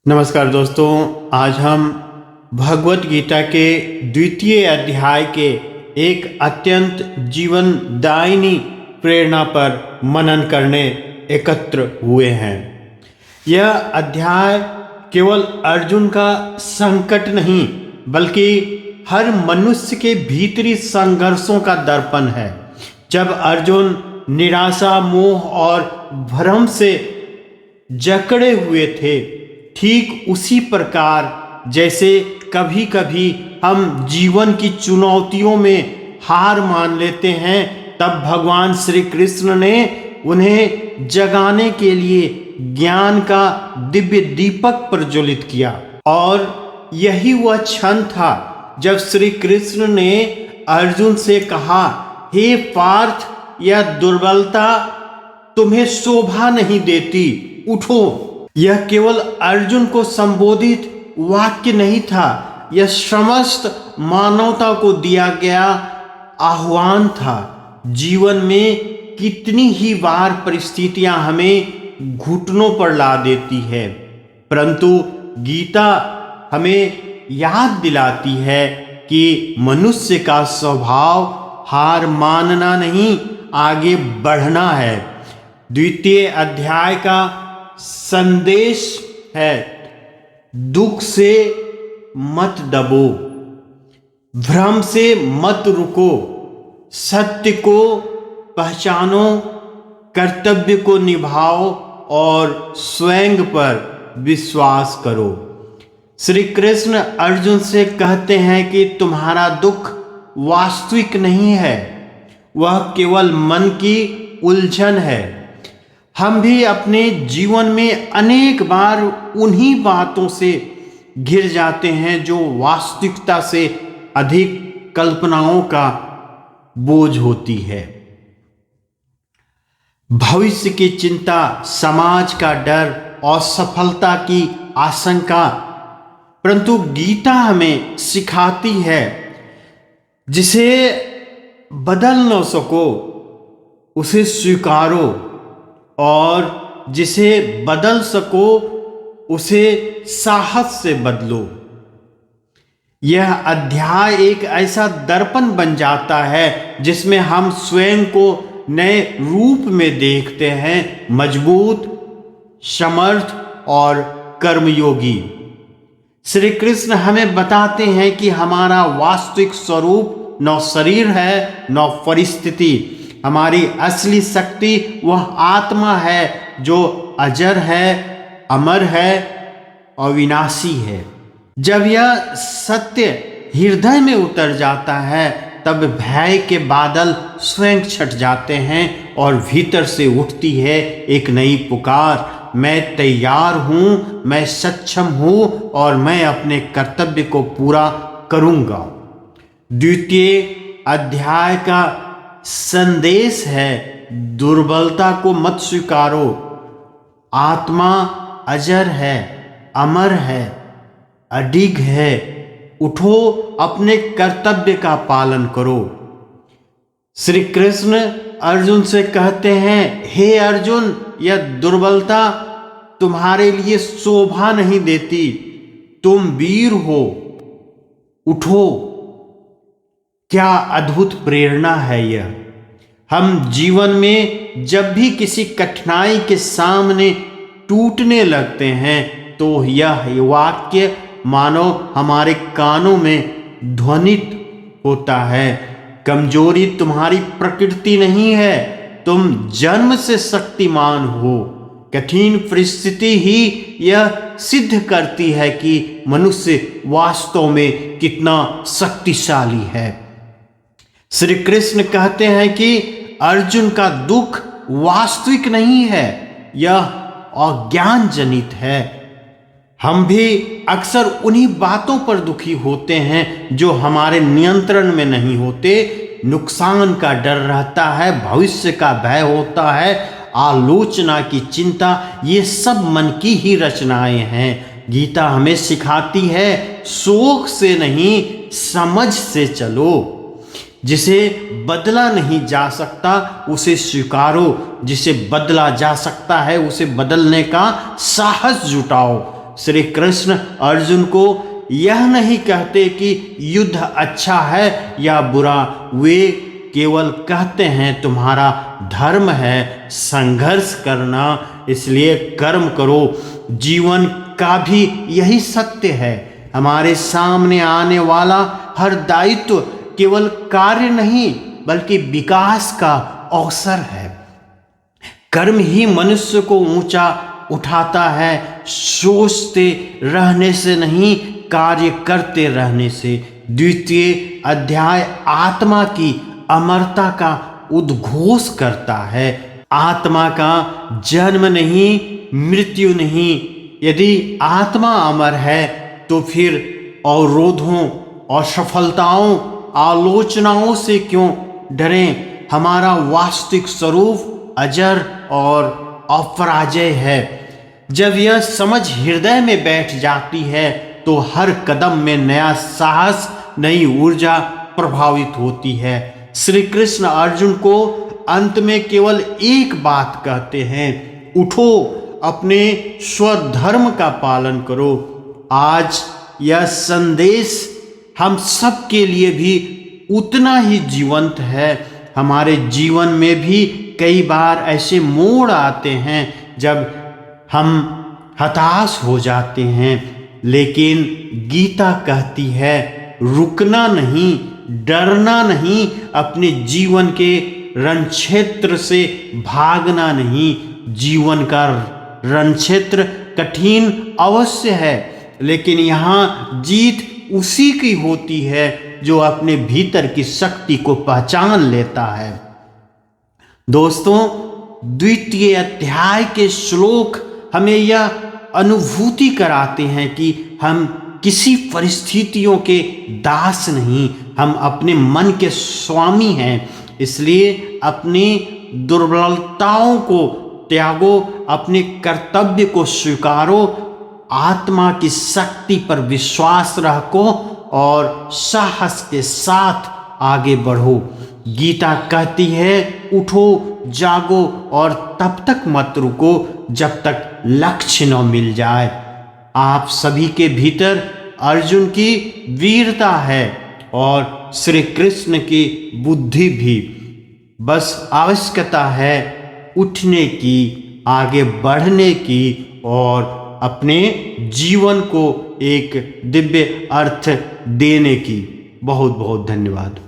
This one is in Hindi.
नमस्कार दोस्तों, आज हम भगवत गीता के द्वितीय अध्याय के एक अत्यंत जीवनदायिनी प्रेरणा पर मनन करने एकत्र हुए हैं। यह अध्याय केवल अर्जुन का संकट नहीं बल्कि हर मनुष्य के भीतरी संघर्षों का दर्पण है। जब अर्जुन निराशा, मोह और भ्रम से जकड़े हुए थे, ठीक उसी प्रकार जैसे कभी कभी हम जीवन की चुनौतियों में हार मान लेते हैं, तब भगवान श्री कृष्ण ने उन्हें जगाने के लिए ज्ञान का दिव्य दीपक प्रज्वलित किया। और यही वह क्षण था जब श्री कृष्ण ने अर्जुन से कहा, हे पार्थ, यह दुर्बलता तुम्हें शोभा नहीं देती, उठो। यह केवल अर्जुन को संबोधित वाक्य नहीं था, यह समस्त मानवता को दिया गया आह्वान था। जीवन में कितनी ही बार परिस्थितियां हमें घुटनों पर ला देती है, परंतु गीता हमें याद दिलाती है कि मनुष्य का स्वभाव हार मानना नहीं, आगे बढ़ना है। द्वितीय अध्याय का संदेश है, दुख से मत दबो, भ्रम से मत रुको, सत्य को पहचानो, कर्तव्य को निभाओ और स्वयं पर विश्वास करो। श्री कृष्ण अर्जुन से कहते हैं कि तुम्हारा दुख वास्तविक नहीं है, वह केवल मन की उलझन है। हम भी अपने जीवन में अनेक बार उन्हीं बातों से घिर जाते हैं जो वास्तविकता से अधिक कल्पनाओं का बोझ होती है। भविष्य की चिंता, समाज का डर और सफलता की आशंका, परंतु गीता हमें सिखाती है, जिसे बदल न सको उसे स्वीकारो और जिसे बदल सको उसे साहस से बदलो। यह अध्याय एक ऐसा दर्पण बन जाता है जिसमें हम स्वयं को नए रूप में देखते हैं, मजबूत, समर्थ और कर्मयोगी। श्री कृष्ण हमें बताते हैं कि हमारा वास्तविक स्वरूप न शरीर है न परिस्थिति। हमारी असली शक्ति वह आत्मा है जो अजर है, अमर है, अविनाशी है। जब यह सत्य हृदय में उतर जाता है, तब भय के बादल स्वयं छट जाते हैं और भीतर से उठती है एक नई पुकार, मैं तैयार हूँ, मैं सक्षम हूँ और मैं अपने कर्तव्य को पूरा करूँगा। द्वितीय अध्याय का संदेश है, दुर्बलता को मत स्वीकारो, आत्मा अजर है, अमर है, अडिग है, उठो, अपने कर्तव्य का पालन करो। श्री कृष्ण अर्जुन से कहते हैं, हे अर्जुन, यह दुर्बलता तुम्हारे लिए शोभा नहीं देती, तुम वीर हो, उठो। क्या अद्भुत प्रेरणा है यह। हम जीवन में जब भी किसी कठिनाई के सामने टूटने लगते हैं, तो यह वाक्य मानो हमारे कानों में ध्वनित होता है, कमजोरी तुम्हारी प्रकृति नहीं है, तुम जन्म से शक्तिमान हो। कठिन परिस्थिति ही यह सिद्ध करती है कि मनुष्य वास्तव में कितना शक्तिशाली है। श्री कृष्ण कहते हैं कि अर्जुन का दुख वास्तविक नहीं है, यह अज्ञान जनित है। हम भी अक्सर उन्हीं बातों पर दुखी होते हैं जो हमारे नियंत्रण में नहीं होते। नुकसान का डर रहता है, भविष्य का भय होता है, आलोचना की चिंता, ये सब मन की ही रचनाएं हैं। गीता हमें सिखाती है, शोक से नहीं समझ से चलो। जिसे बदला नहीं जा सकता उसे स्वीकारो, जिसे बदला जा सकता है उसे बदलने का साहस जुटाओ। श्री कृष्ण अर्जुन को यह नहीं कहते कि युद्ध अच्छा है या बुरा, वे केवल कहते हैं तुम्हारा धर्म है संघर्ष करना, इसलिए कर्म करो। जीवन का भी यही सत्य है। हमारे सामने आने वाला हर दायित्व केवल कार्य नहीं बल्कि विकास का अवसर है। कर्म ही मनुष्य को ऊंचा उठाता है, सोचते रहने से नहीं, कार्य करते रहने से। द्वितीय अध्याय आत्मा की अमरता का उद्घोष करता है। आत्मा का जन्म नहीं, मृत्यु नहीं। यदि आत्मा अमर है तो फिर अवरोधों, असफलताओं, आलोचनाओं से क्यों डरें? हमारा वास्तविक स्वरूप अजर और अपराजय है। जब यह समझ हृदय में बैठ जाती है तो हर कदम में नया साहस, नई ऊर्जा प्रभावित होती है। श्री कृष्ण अर्जुन को अंत में केवल एक बात कहते हैं, उठो, अपने स्वधर्म का पालन करो। आज यह संदेश हम सब के लिए भी उतना ही जीवंत है। हमारे जीवन में भी कई बार ऐसे मोड़ आते हैं जब हम हताश हो जाते हैं, लेकिन गीता कहती है रुकना नहीं, डरना नहीं, अपने जीवन के रणक्षेत्र से भागना नहीं। जीवन का रणक्षेत्र कठिन अवश्य है, लेकिन यहाँ जीत उसी की होती है जो अपने भीतर की शक्ति को पहचान लेता है। दोस्तों, द्वितीय अध्याय के श्लोक हमें यह अनुभूति कराते हैं कि हम किसी परिस्थितियों के दास नहीं, हम अपने मन के स्वामी हैं। इसलिए अपनी दुर्बलताओं को त्यागो, अपने कर्तव्य को स्वीकारो, आत्मा की शक्ति पर विश्वास रखो और साहस के साथ आगे बढ़ो। गीता कहती है उठो, जागो और तब तक मत रुको जब तक लक्ष्य न मिल जाए। आप सभी के भीतर अर्जुन की वीरता है और श्री कृष्ण की बुद्धि भी। बस आवश्यकता है उठने की, आगे बढ़ने की और अपने जीवन को एक दिव्य अर्थ देने की। बहुत बहुत धन्यवाद।